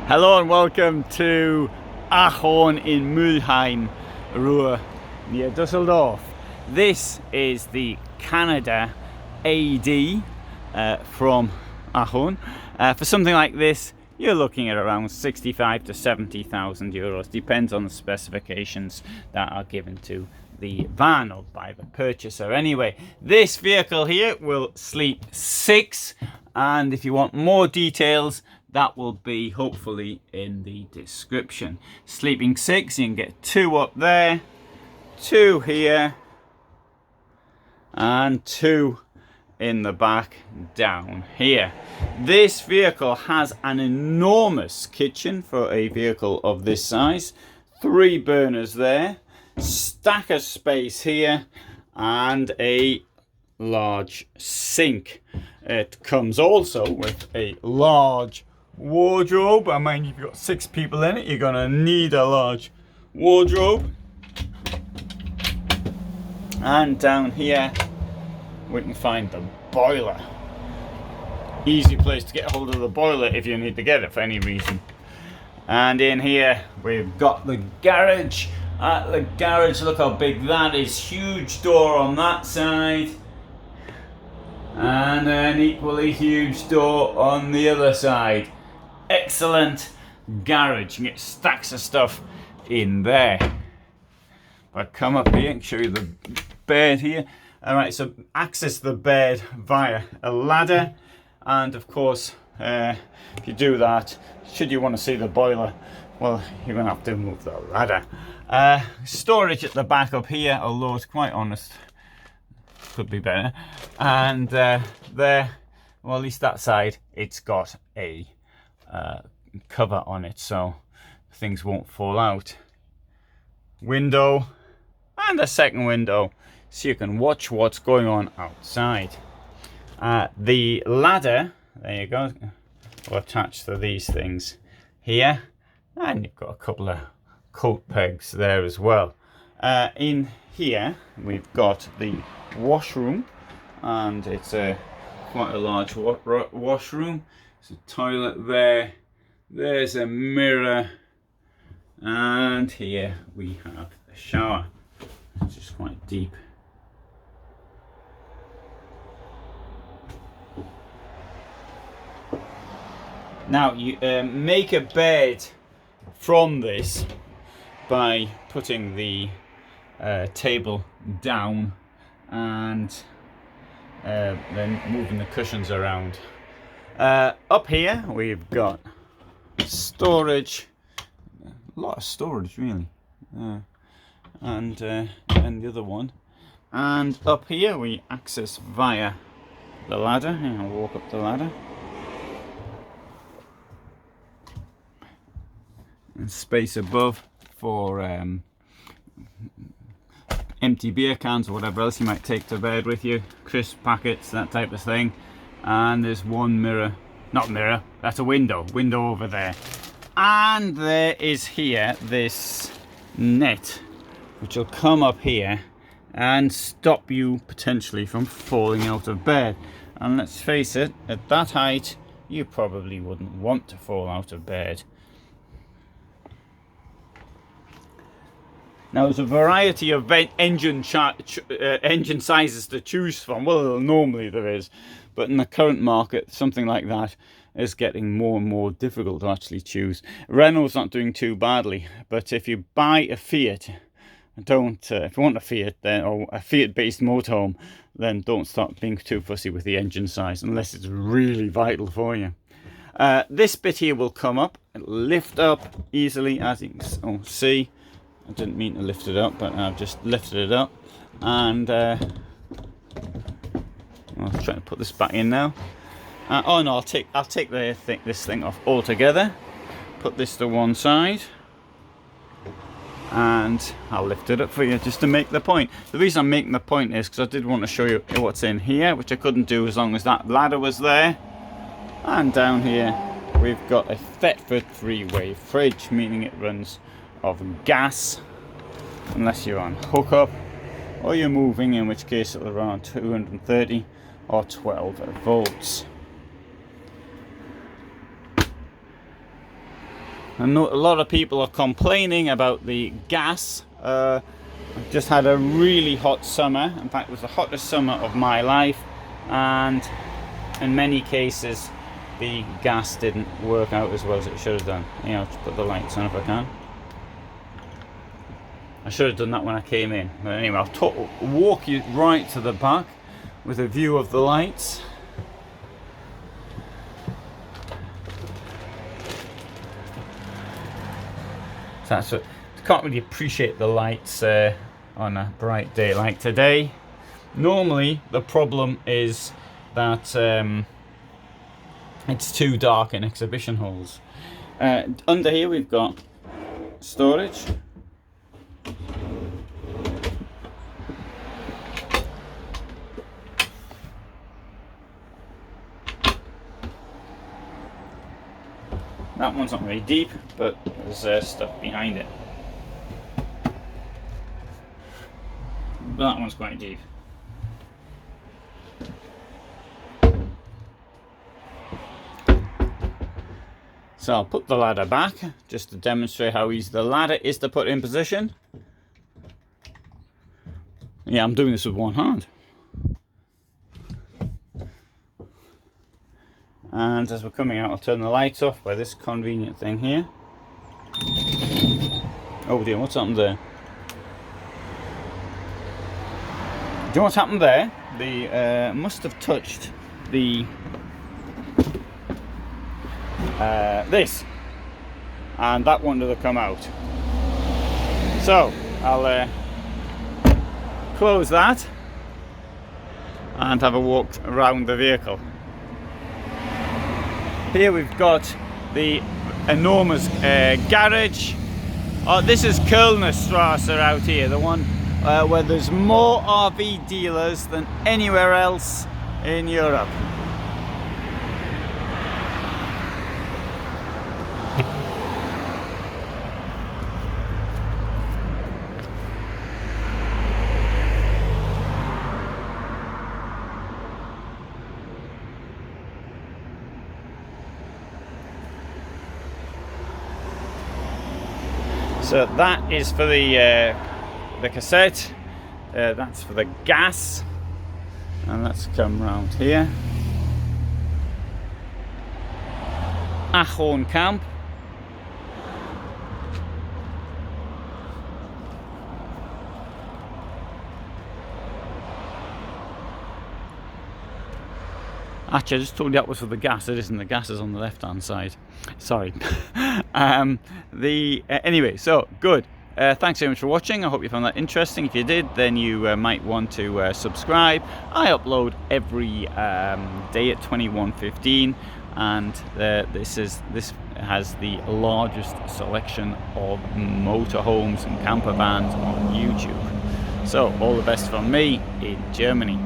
Hello and welcome to Ahorn in Mülheim, Ruhr, near Dusseldorf. This is the Canada AD from Ahorn. For something like this, you're looking at around 65 to 70,000 euros. Depends on the specifications that are given to the van or by the purchaser. Anyway, this vehicle here will sleep 6, and if you want more details, that will be hopefully in the description. Sleeping 6, you can get 2 up there, 2 here, and 2 in the back down here. This vehicle has an enormous kitchen for a vehicle of this size. 3 burners there, stack of space here, and a large sink. It comes also with a large wardrobe. I mean, if you've got 6 people in it, you're gonna need a large wardrobe. And down here we can find the boiler. Easy place to get a hold of the boiler if you need to get it for any reason. And in here we've got the garage. At the garage, look how big that is. Huge door on that side, and an equally huge door on the other side. Excellent garage. You can get stacks of stuff in there. If I come up here and show you the bed here. Alright, so access the bed via a ladder, and of course if you do that, should you want to see the boiler, well, you're going to have to move the ladder. Storage at the back up here, although it's quite honest, could be better. And there, well, at least that side, it's got a cover on it so things won't fall out. Window, and a second window so you can watch what's going on outside. The ladder, there you go, will attach to these things here, and you've got a couple of coat pegs there as well. In here we've got the washroom, and it's quite a large washroom. There's a toilet there, there's a mirror, and here we have a shower, which is quite deep. Now you make a bed from this by putting the table down and then moving the cushions around. Up here we've got storage, a lot of storage really, and the other one. And up here we access via the ladder. I'll walk up the ladder. And space above for empty beer cans or whatever else you might take to bed with you, crisp packets, that type of thing. And there's one mirror, not mirror, that's a window over there. And there is here this net which will come up here and stop you potentially from falling out of bed. And let's face it, at that height you probably wouldn't want to fall out of bed. Now there's a variety of engine sizes to choose from. Well, normally there is, but in the current market, something like that is getting more and more difficult to actually choose. Renault's not doing too badly, but if you buy a Fiat, if you want a Fiat, then, or a Fiat-based motorhome, then don't start being too fussy with the engine size unless it's really vital for you. This bit here will come up, it'll lift up easily, as you can see. I didn't mean to lift it up, but I've just lifted it up, and I'll try to put this back in now. Oh no, I'll take this thing off altogether. Put this to one side, and I'll lift it up for you just to make the point. The reason I'm making the point is because I did want to show you what's in here, which I couldn't do as long as that ladder was there. And down here we've got a Thetford Freeway fridge, meaning it runs of gas unless you're on hookup or you're moving, in which case it'll run on 230 or 12 volts. I know a lot of people are complaining about the gas. I've just had a really hot summer. In fact, it was the hottest summer of my life, and in many cases the gas didn't work out as well as it should have done. You know, let's put the lights on if I can. I should have done that when I came in. But anyway, I'll walk you right to the back with a view of the lights. So that's what, can't really appreciate the lights on a bright day like today. Normally the problem is that it's too dark in exhibition halls. Under here we've got storage. That one's not very deep, but there's stuff behind it. But that one's quite deep. So I'll put the ladder back just to demonstrate how easy the ladder is to put in position. Yeah, I'm doing this with one hand. And as we're coming out, I'll turn the lights off by this convenient thing here. Oh dear, what's happened there? Do you know what's happened there? The must have touched the this, and that one to come out. So I'll close that and have a walk around the vehicle. Here we've got the enormous garage. Oh, this is Kölnerstrasse out here, the one where there's more RV dealers than anywhere else in Europe. So that is for the cassette, that's for the gas, and let's come round here. Ahorn camp. Actually, I just told you that was for the gas. It isn't. The gas is on the left-hand side. Sorry. Anyway, so good. Thanks very much for watching. I hope you found that interesting. If you did, then you might want to subscribe. I upload every day at 21:15, and this has the largest selection of motorhomes and camper vans on YouTube. So all the best from me in Germany.